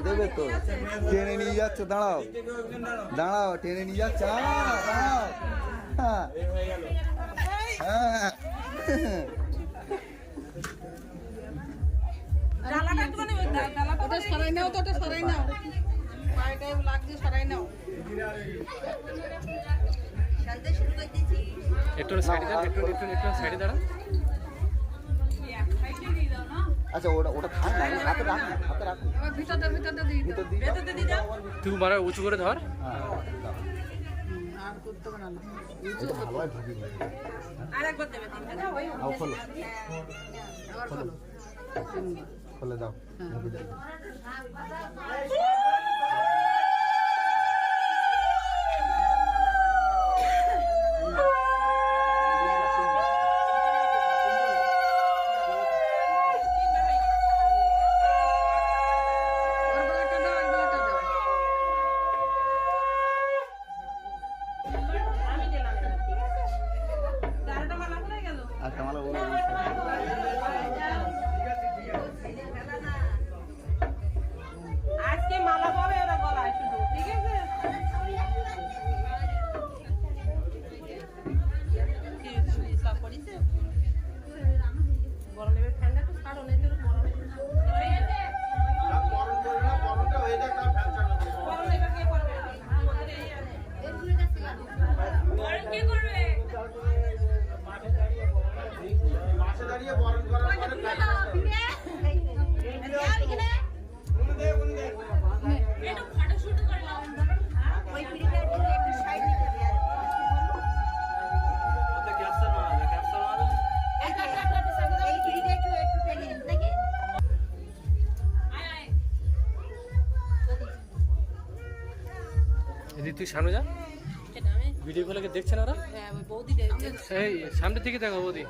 দেবে তো টেনে নিয়ে যাচ্ছে। দাঁড়াও দাঁড়াও, টেনে নিয়ে যাচ্ছে। সরাই নাও, তো সরাই নাও, পায়েটাই লাগছে, সরাই নাও। একটু সাইডে দাঁড়া, একটু সাইডে দাঁড়া। আচ্ছা ওটা থাক না, হাতে রাখুন, হাতে রাখুন। ভিতরটা দিয়ে দাও। তুই মারা উঁচু করে ধর। আর করতে হবে না। এটা ভালো হয় ভাবি। আরেকবার দেবে। খোলো আবার খোলো। খুলে দাও। আচ্ছা মালা বলো। আজকে মালা পরে ওরা গলায় শুধু, ঠিক আছে? গরম নেবে, ঠান্ডা তো ছাড়ো, নেই তো গরম নেবে। তুই সামনে যা, ভিডিও গুলোকে দেখছে না ওরা। বৌদি এই সামনে থেকে দেখো বৌদি।